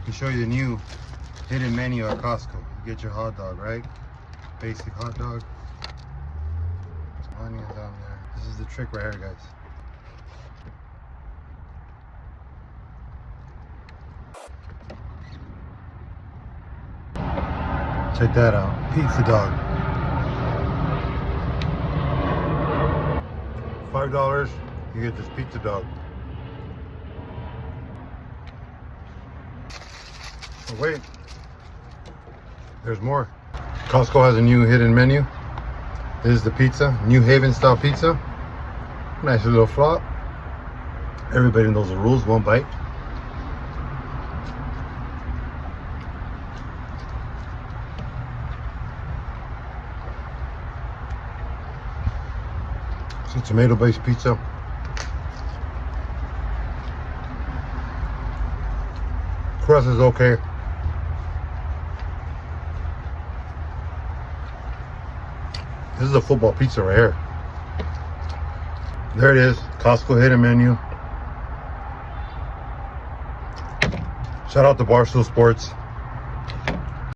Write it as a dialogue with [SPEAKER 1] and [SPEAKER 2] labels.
[SPEAKER 1] me show you the new hidden menu at Costco. You get your hot dog, right? Basic hot dog. Some onions on there. This is the trick right here, guys. Check that out. Pizza dog. $5, you get this pizza dog. Oh wait, there's more. Costco has a new hidden menu. This is the pizza, New Haven style pizza. Nice little flop. Everybody knows the rules, one bite. It's a tomato-based pizza. Crust is okay. This is a football pizza right here. There it is, Costco hidden menu. Shout out to Barstool Sports.